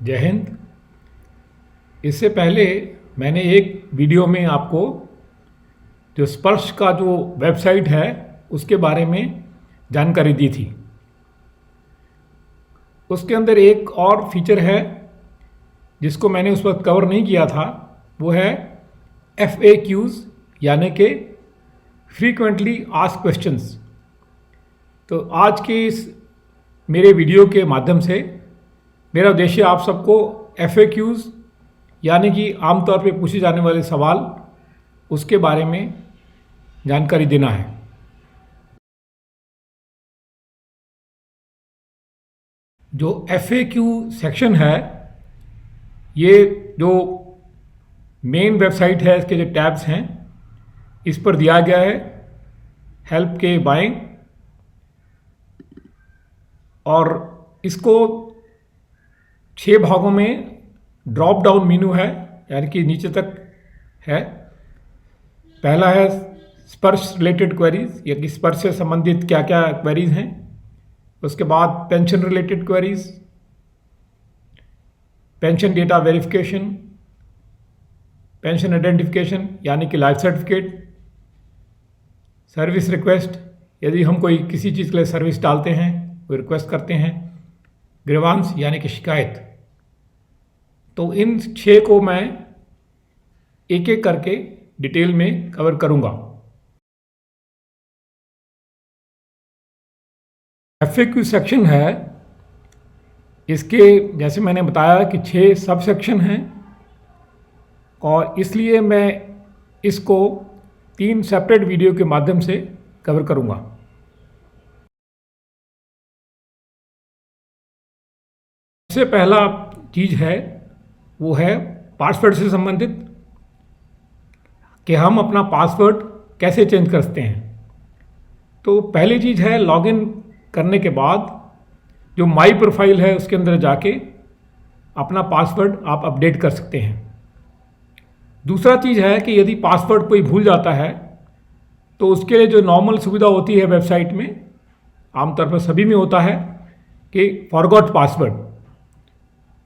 जय हिंद। इससे पहले मैंने एक वीडियो में आपको जो स्पर्श का जो वेबसाइट है उसके बारे में जानकारी दी थी। उसके अंदर एक और फीचर है जिसको मैंने उस वक्त कवर नहीं किया था, वो है FAQs यानी कि फ्रीक्वेंटली आस्क्ड क्वेश्चंस। तो आज के इस मेरे वीडियो के माध्यम से मेरा उद्देश्य आप सबको FAQs यानी कि आमतौर पे पूछे जाने वाले सवाल उसके बारे में जानकारी देना है। जो FAQ सेक्शन है, ये जो मेन वेबसाइट है, इसके जो टैब्स हैं इस पर दिया गया है हेल्प के बाएं, और इसको 6 भागों में ड्रॉप डाउन मेनू है, यानी कि नीचे तक है। पहला है स्पर्श रिलेटेड क्वेरीज, यानी कि स्पर्श से संबंधित क्या क्या क्वेरीज हैं। उसके बाद pension related queries, pension data verification, pension identification यानी कि लाइफ सर्टिफिकेट, सर्विस रिक्वेस्ट, यदि हम कोई किसी चीज़ के लिए सर्विस डालते हैं, कोई रिक्वेस्ट करते हैं, ग्रीवांस यानी कि शिकायत। तो इन 6 को मैं एक एक करके डिटेल में कवर करूंगा। FAQ सेक्शन है, इसके जैसे मैंने बताया कि 6 सब सेक्शन हैं, और इसलिए मैं इसको 3 सेपरेट वीडियो के माध्यम से कवर करूंगा। सबसे पहला चीज़ है वो है पासवर्ड से संबंधित, कि हम अपना पासवर्ड कैसे चेंज कर सकते हैं। तो पहली चीज़ है, लॉगिन करने के बाद जो माई प्रोफाइल है उसके अंदर जाके अपना पासवर्ड आप अपडेट कर सकते हैं। दूसरा चीज़ है कि यदि पासवर्ड कोई भूल जाता है तो उसके लिए जो नॉर्मल सुविधा होती है वेबसाइट में, आमतौर पर सभी में होता है कि फॉरगॉट पासवर्ड,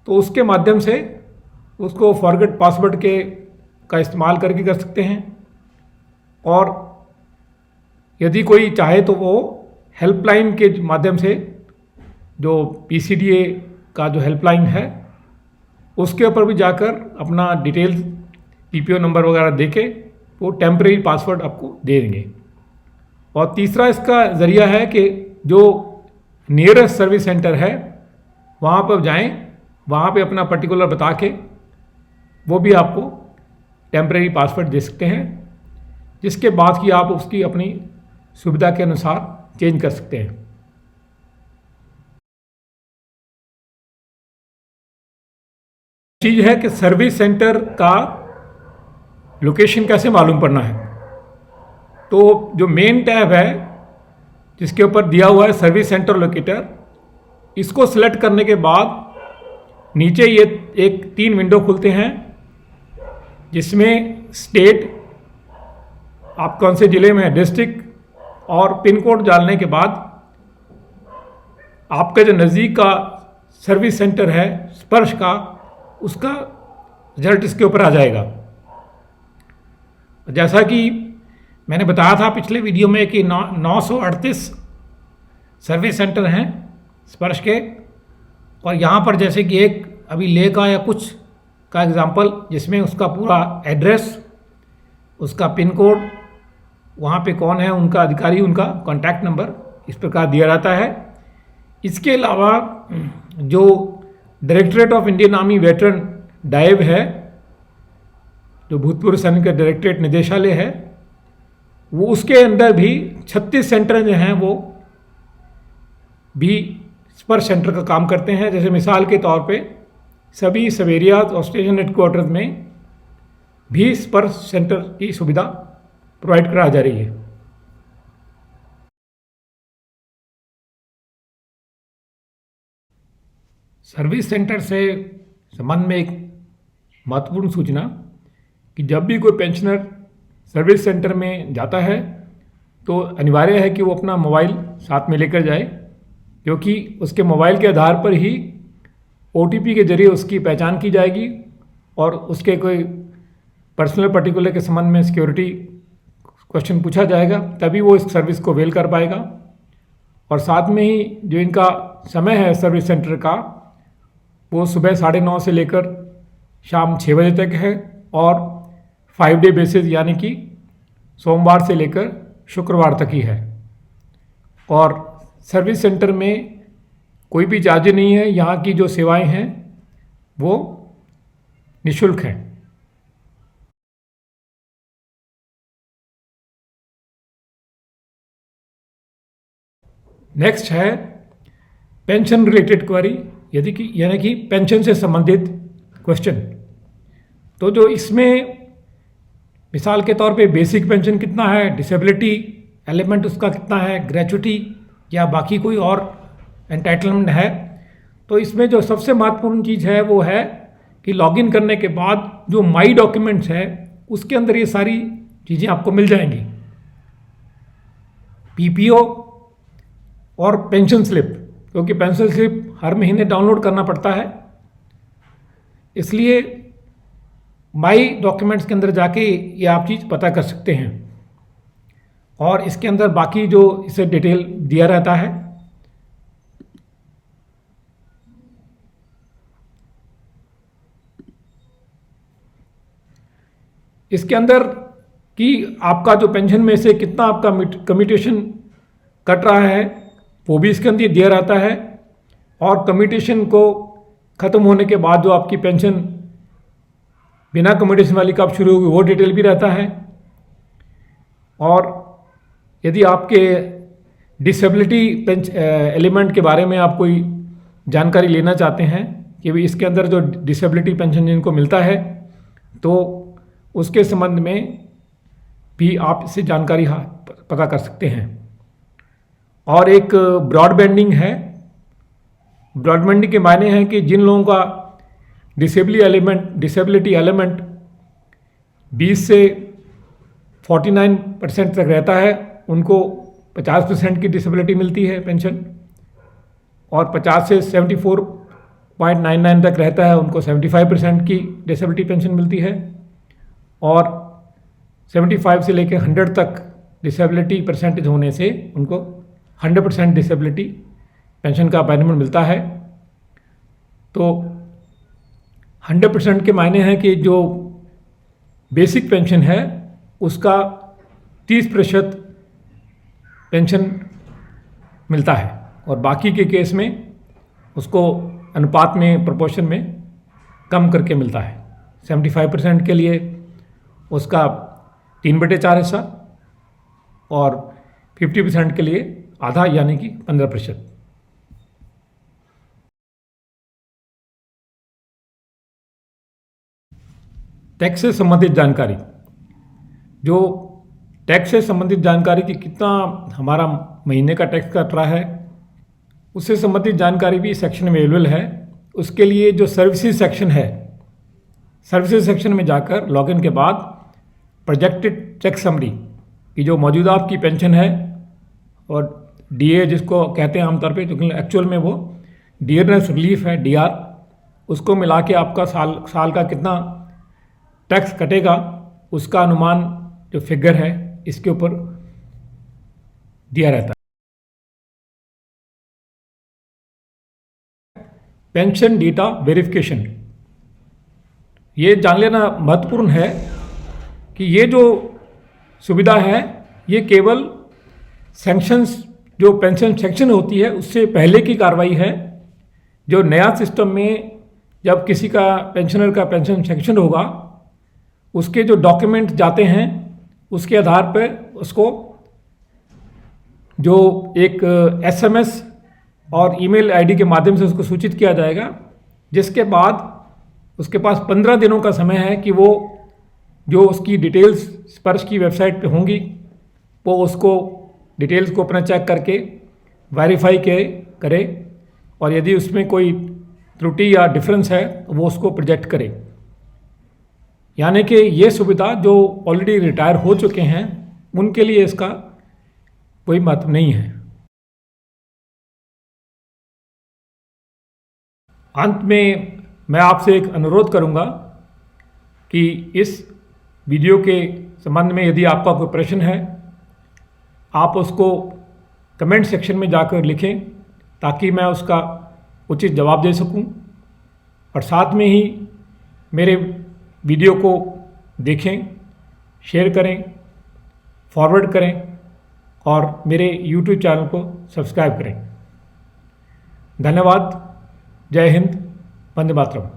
तो उसके माध्यम से उसको फॉरगेट पासवर्ड का इस्तेमाल करके कर सकते हैं। और यदि कोई चाहे तो वो हेल्पलाइन के माध्यम से, जो PCDA का जो हेल्पलाइन है उसके ऊपर भी जाकर अपना डिटेल्स, PPO नंबर वगैरह देके वो टेम्परेरी पासवर्ड आपको दे देंगे। और तीसरा इसका ज़रिया है कि जो नियरेस्ट सर्विस सेंटर है वहाँ पर जाएं, वहाँ पे अपना पर्टिकुलर बता के वो भी आपको टेम्परेरी पासवर्ड दे सकते हैं, जिसके बाद कि आप उसकी अपनी सुविधा के अनुसार चेंज कर सकते हैं। चीज़ है कि सर्विस सेंटर का लोकेशन कैसे मालूम करना है। तो जो मेन टैब है जिसके ऊपर दिया हुआ है सर्विस सेंटर लोकेटर, इसको सिलेक्ट करने के बाद नीचे ये 3 विंडो खुलते हैं, जिसमें स्टेट, आप कौन से ज़िले में है, डिस्ट्रिक्ट, और पिन कोड डालने के बाद आपका जो नज़दीक का सर्विस सेंटर है स्पर्श का, उसका रिजल्ट इसके ऊपर आ जाएगा। जैसा कि मैंने बताया था पिछले वीडियो में कि 938 सर्विस सेंटर हैं स्पर्श के, और यहाँ पर जैसे कि एक अभी ले का या कुछ का एग्जांपल, जिसमें उसका पूरा एड्रेस, उसका पिन कोड, वहाँ पे कौन है उनका अधिकारी, उनका कॉन्टैक्ट नंबर, इस प्रकार दिया जाता है। इसके अलावा जो directorate of Indian army veteran dive है, जो भूतपूर्व सैनिक डायरेक्टरेट निदेशालय है, वो उसके अंदर भी 36 सेंटर जो हैं वो भी स्पर्श सेंटर का काम करते हैं। जैसे मिसाल के तौर पे सभी सब एरियाज और स्टेशन हेडक्वार्टर्स में भी स्पर्श सेंटर की सुविधा प्रोवाइड करा जा रही है। सर्विस सेंटर से संबंध में एक महत्वपूर्ण सूचना, कि जब भी कोई पेंशनर सर्विस सेंटर में जाता है तो अनिवार्य है कि वो अपना मोबाइल साथ में लेकर जाए, क्योंकि उसके मोबाइल के आधार पर ही OTP के जरिए उसकी पहचान की जाएगी और उसके कोई पर्सनल पर्टिकुलर के संबंध में सिक्योरिटी क्वेश्चन पूछा जाएगा, तभी वो इस सर्विस को अवेल कर पाएगा। और साथ में ही जो इनका समय है सर्विस सेंटर का, वो सुबह 9:30 से लेकर शाम 6 बजे तक है और 5 डे बेसिस यानी कि सोमवार से लेकर शुक्रवार तक ही है। और सर्विस सेंटर में कोई भी चार्ज नहीं है। यहाँ की जो सेवाएं हैं वो निःशुल्क हैं। नेक्स्ट है पेंशन रिलेटेड क्वेरी, यानी कि पेंशन से संबंधित क्वेश्चन। तो जो इसमें मिसाल के तौर पे बेसिक पेंशन कितना है, डिसेबिलिटी एलिमेंट उसका कितना है, ग्रेचुटी या बाकी कोई और एंटाइटलमेंट है, तो इसमें जो सबसे महत्वपूर्ण चीज़ है वो है कि लॉगिन करने के बाद जो माई डॉक्यूमेंट्स है उसके अंदर ये सारी चीज़ें आपको मिल जाएंगी। PPO और पेंशन स्लिप, क्योंकि पेंशन स्लिप हर महीने डाउनलोड करना पड़ता है, इसलिए माई डॉक्यूमेंट्स के अंदर जाके ये आप चीज़ पता कर सकते हैं। और इसके अंदर बाकी जो इसे डिटेल दिया रहता है। इसके अंदर कि आपका जो पेंशन में से कितना आपका कम्यूटेशन कट रहा है वो भी इसके अंदर दिया रहता है। और कम्यूटेशन को ख़त्म होने के बाद जो आपकी पेंशन बिना कम्यूटेशन वाली कब शुरू होगी वो डिटेल भी रहता है। और यदि आपके डिसेबिलिटी एलिमेंट के बारे में आप कोई जानकारी लेना चाहते हैं कि भाई इसके अंदर जो डिसेबिलिटी पेंशन जिनको मिलता है, तो उसके संबंध में भी आप इससे जानकारी पता कर सकते हैं। और एक ब्रॉडबैंडिंग है। ब्रॉडबैंडिंग के मायने हैं कि जिन लोगों का डिसेबिलिटी एलिमेंट 20 से 49% तक रहता है उनको 50% की डिसेबिलिटी मिलती है पेंशन, और 50 से 74.99 तक रहता है उनको 75% की डिसेबिलिटी पेंशन मिलती है, और 75 से लेकर 100 तक डिसेबिलिटी परसेंटेज होने से उनको 100% डिसेबिलिटी पेंशन का बेनिफिट मिलता है। तो 100% के मायने हैं कि जो बेसिक पेंशन है उसका 30% पेंशन मिलता है, और बाकी के केस में उसको अनुपात में प्रोपोर्शन में कम करके मिलता है। 75% के लिए उसका 3/4 हिस्सा, और 50% के लिए आधा यानी कि 15%। टैक्स से संबंधित जानकारी, जो टैक्स से संबंधित जानकारी कि कितना हमारा महीने का टैक्स कट रहा है, उससे संबंधित जानकारी भी सेक्शन में अवेलेबल है। उसके लिए जो सर्विसेज सेक्शन है, सर्विसेज सेक्शन में जाकर लॉगिन के बाद प्रोजेक्टेड टैक्स समरी की जो मौजूदा आपकी पेंशन है और DA जिसको कहते हैं आमतौर पे, क्योंकि एक्चुअल में वो डियरनेस रिलीफ है DR, उसको मिला के आपका साल का कितना टैक्स कटेगा उसका अनुमान जो फिगर है इसके ऊपर दिया रहता है। पेंशन डेटा वेरिफिकेशन, ये जान लेना महत्वपूर्ण है कि ये जो सुविधा है ये केवल सैंक्शंस जो पेंशन सेक्शन होती है उससे पहले की कार्रवाई है। जो नया सिस्टम में जब किसी का पेंशनर का पेंशन सेक्शन होगा, उसके जो डॉक्यूमेंट जाते हैं उसके आधार पर उसको जो एक SMS और ईमेल ID के माध्यम से उसको सूचित किया जाएगा, जिसके बाद उसके पास 15 दिनों का समय है कि वो जो उसकी डिटेल्स स्पर्श की वेबसाइट पे होंगी वो उसको डिटेल्स को अपना चेक करके वेरीफाई करे, और यदि उसमें कोई त्रुटि या डिफरेंस है तो वो उसको प्रोजेक्ट करे। यानी कि ये सुविधा जो ऑलरेडी रिटायर हो चुके हैं उनके लिए इसका कोई महत्व नहीं है। अंत में मैं आपसे एक अनुरोध करूंगा कि इस वीडियो के संबंध में यदि आपका कोई प्रश्न है, आप उसको कमेंट सेक्शन में जाकर लिखें ताकि मैं उसका उचित जवाब दे सकूं। और साथ में ही मेरे वीडियो को देखें, शेयर करें, फॉरवर्ड करें और मेरे YouTube चैनल को सब्सक्राइब करें। धन्यवाद। जय हिंद। वंदे मातरम।